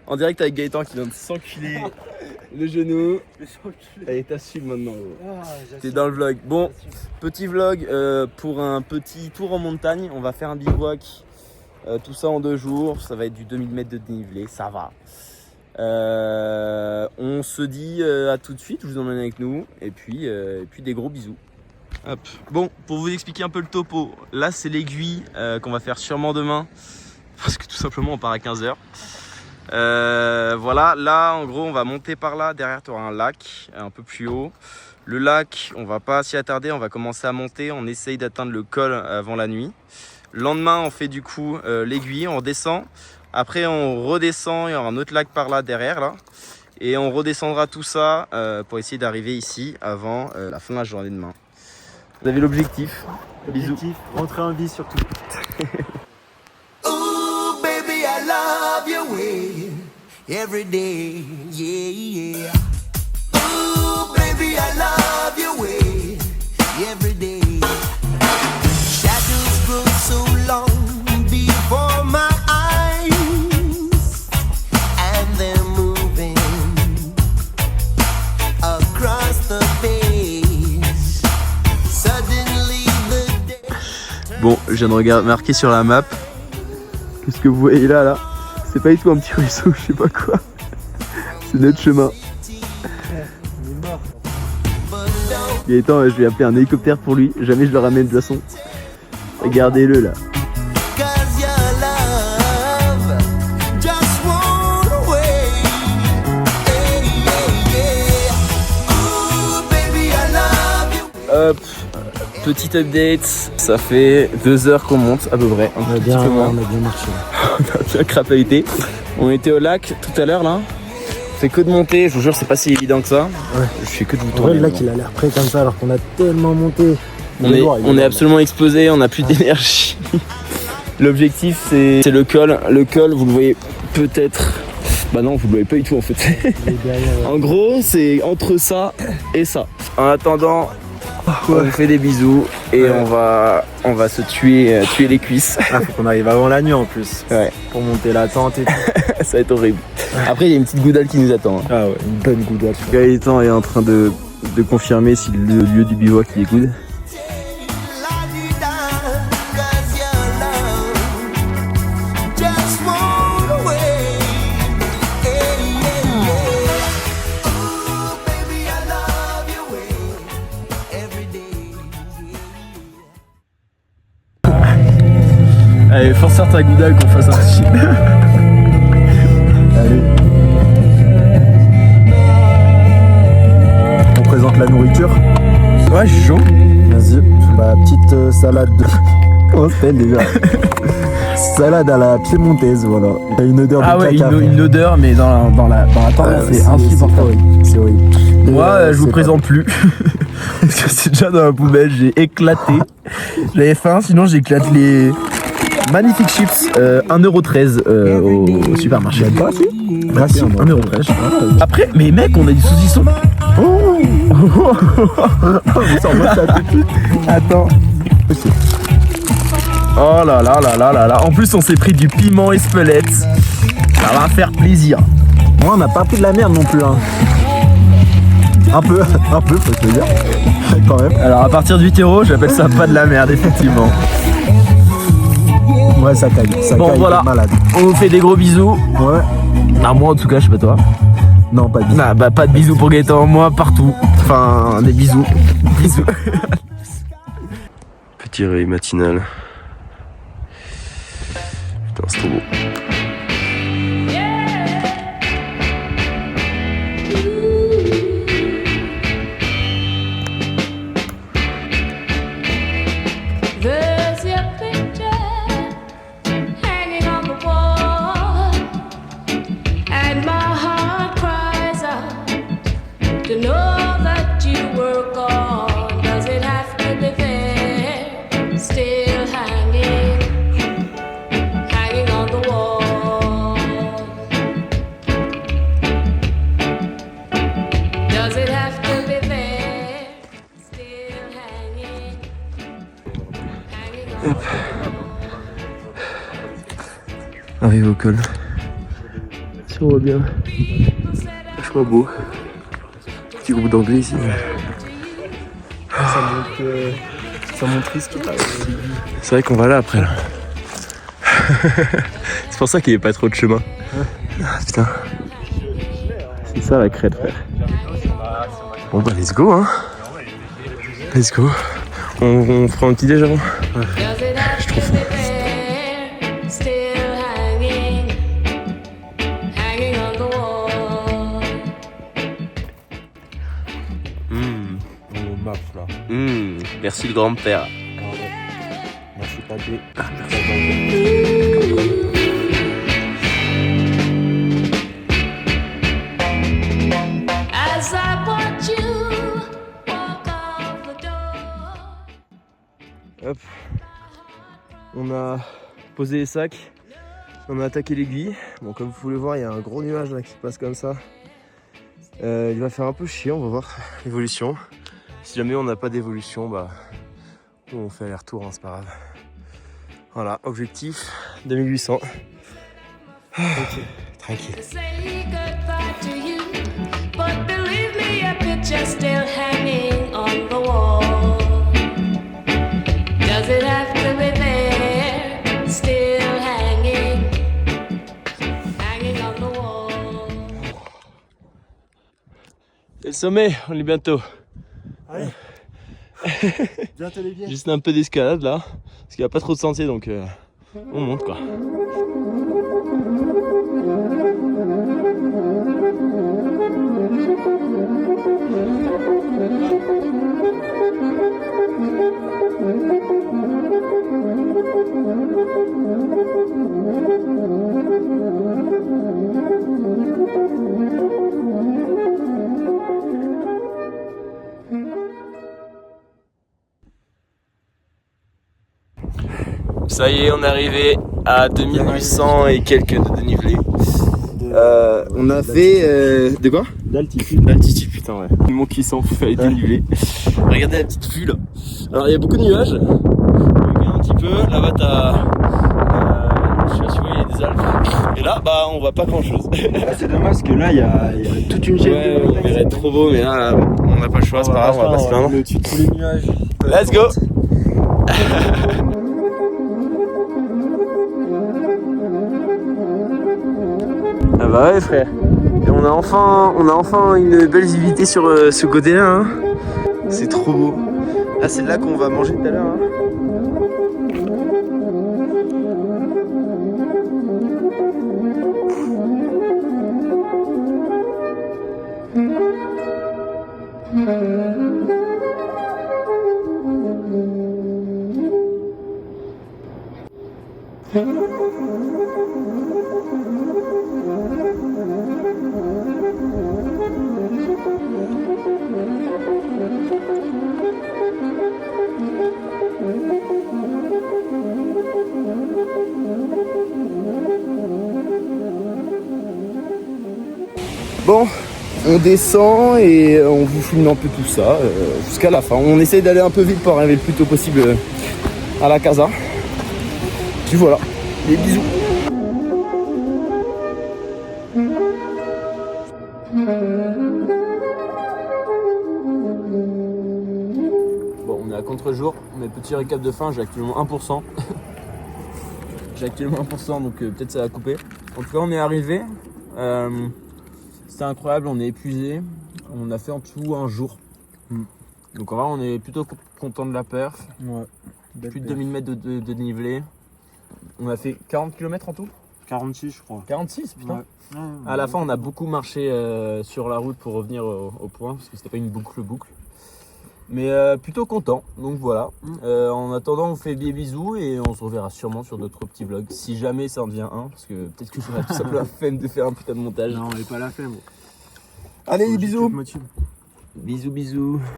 En direct avec Gaëtan qui vient de s'enculer le genou. Allez, t'assumes maintenant. T'es dans le vlog. Bon, petit vlog pour un petit tour en montagne. On va faire un bivouac. Tout ça en 2 jours. Ça va être du 2000 mètres de dénivelé. Ça va. On se dit à tout de suite. Je vous emmène avec nous. Et puis des gros bisous. Hop. Bon, pour vous expliquer un peu le topo. Là, c'est l'aiguille qu'on va faire sûrement demain. Parce que tout simplement, on part à 15h. Voilà, là en gros on va monter par là, derrière tu auras un lac un peu plus haut. Le lac, on va pas s'y attarder, on va commencer à monter, on essaye d'atteindre le col avant la nuit. Le lendemain on fait du coup l'aiguille, on redescend. Après on redescend, il y aura un autre lac par là derrière là. Et on redescendra tout ça pour essayer d'arriver ici avant la fin de la journée de demain. Vous avez l'objectif. Bisous. Rentrer en vie surtout. I love your way every day, yeah, yeah. Ooh, baby, I love your way every day. Shadows grow so long before my eyes, and they're moving across the page. Suddenly the day. Bon, je viens de regarder marqué sur la map. Qu'est-ce que vous voyez là, c'est pas du tout un petit ruisseau, je sais pas quoi. C'est notre chemin. Gaëtan, je vais appeler un hélicoptère pour lui. Jamais je le ramène de toute façon. Regardez-le là. Hop. Petit update, ça fait 2 heures qu'on monte à peu près. On a bien marché. On a bien crapahuté. On était au lac tout à l'heure là. On fait que de monter, je vous jure c'est pas si évident que ça. Ouais. Je fais que de vous En tourner. vrai, le lac il a l'air prêt comme ça alors qu'on a tellement monté. On est absolument explosé, on n'a plus d'énergie. L'objectif c'est le col. Le col vous le voyez peut-être. Bah non vous le voyez pas du tout en fait. En gros c'est entre ça et ça. En attendant. On vous fait des bisous et on va se tuer les cuisses. Ah, faut qu'on arrive avant la nuit en plus. Ouais. Pour monter la tente et tout. Ça va être horrible. Après il y a une petite goudale qui nous attend. Ah ouais, une bonne goudale. Gaëtan est en train de confirmer si le lieu du bivouac il est good. Allez, force faire ta goudale qu'on fasse un petit. Allez. On présente la nourriture. Ouais, je suis chaud. Vas-y. Bah, petite salade de... Comment ça s'appelle déjà? Salade à la piémontaise, voilà. Il y a une odeur de caca. Une odeur, mais dans la tente, c'est insupportable. C'est horrible. Moi, je vous présente plus. Parce que c'est déjà dans la poubelle, j'ai éclaté. J'avais faim, sinon j'éclate les magnifiques chips 1,13€ au supermarché. Merci, 1,13€. Après, mais mec, on a du saucisson. Oh. Attends. Oh là là là là là là. En plus, on s'est pris du piment Espelette. Ça va faire plaisir. Moi, on n'a pas pris de la merde non plus. Hein. Un peu, faut te le dire. Quand même. Alors, à partir de 8€, j'appelle ça pas de la merde, effectivement. Ouais, ça caille. Bon, voilà. Malade. On vous fait des gros bisous. Ouais. Ah, moi, en tout cas, je sais pas toi. Non, pas de bisous. Nah, bah, pas de bisous pour Gaëtan, moi, partout. Enfin, des bisous. Bisous. Petit réveil matinal. Putain, c'est trop beau. There's your picture hanging on the wall, and my heart cries out to know that you were gone. Does it have to be there, still hanging on the wall? Does it have to be there, still hanging? Arrivé au col. si on voit bien. Vachement beau. Petit groupe d'anglais ici. Ça montre risque. C'est vrai qu'on va là après là. C'est pour ça qu'il n'y a pas trop de chemin. Ah putain. C'est ça la crête, frère. Bon bah let's go hein. Let's go. On fera un petit déj avant. Ouais. Je suis trop fort. Merci le grand-père. Merci papé. As I watch you walk out the door. Hop. On a posé les sacs. On a attaqué l'aiguille. Bon, comme vous pouvez le voir, il y a un gros nuage là qui passe comme ça. Il va faire un peu chier, on va voir l'évolution. Si jamais on n'a pas d'évolution, bah on fait aller-retour, hein, c'est pas grave. Voilà, objectif 2800. Tranquille. To say goodbye to you, but believe me, a picture's still hanging on the wall. Does it have to be there, still hanging on the wall? C'est le sommet, on est bientôt. Allez. Bientôt les biens. Juste un peu d'escalade là, parce qu'il n'y a pas trop de sentiers donc on monte quoi. Ça y est, on est arrivé à 2800 et quelques de dénivelé. On a fait de quoi? D'altitude. D'altitude, putain ouais. Le mot qui s'en fout, fallait dénivelé. Regardez la petite vue là. Alors il y a beaucoup de nuages. Regarde un petit peu, là-bas t'as... je sais pas si vous voyez, il y a des Alpes. Et là, bah on voit pas grand chose. C'est dommage parce que là il y a toute une chaîne. Ouais, on verrait trop beau, mais là on n'a pas le choix, c'est pas grave, on va pas se plaindre. Au-dessus de tous les nuages. Let's go. Ah bah ouais frère. Et on a enfin une belle visibilité sur ce côté-là. Hein. C'est trop beau. Là c'est là qu'on va manger tout à l'heure. Hein. Bon, on descend et on vous filme un peu tout ça jusqu'à la fin. On essaye d'aller un peu vite pour arriver le plus tôt possible à la casa. Puis voilà, des bisous. Bon, on est à contre-jour, mais petit récap de fin, j'ai actuellement 1%. J'ai actuellement 1%, donc peut-être ça va couper. En tout cas, on est arrivé. C'était incroyable, on est épuisé. On a fait en tout un jour. Donc en vrai, on est plutôt content de la perf. Ouais. Plus de 2000 mètres de dénivelé. On a fait 40 km en tout. 46 je crois. 46, putain. Ouais. À la fin, on a beaucoup marché sur la route pour revenir au point, parce que c'était pas une boucle. Mais plutôt content, donc voilà. En attendant, on vous fait des bisous et on se reverra sûrement sur d'autres petits vlogs. Si jamais ça en devient un, parce que peut-être que j'aurai tout simplement la flemme de faire un putain de montage. Non, on n'est pas la flemme. Allez, bisous. Motive. Bisous.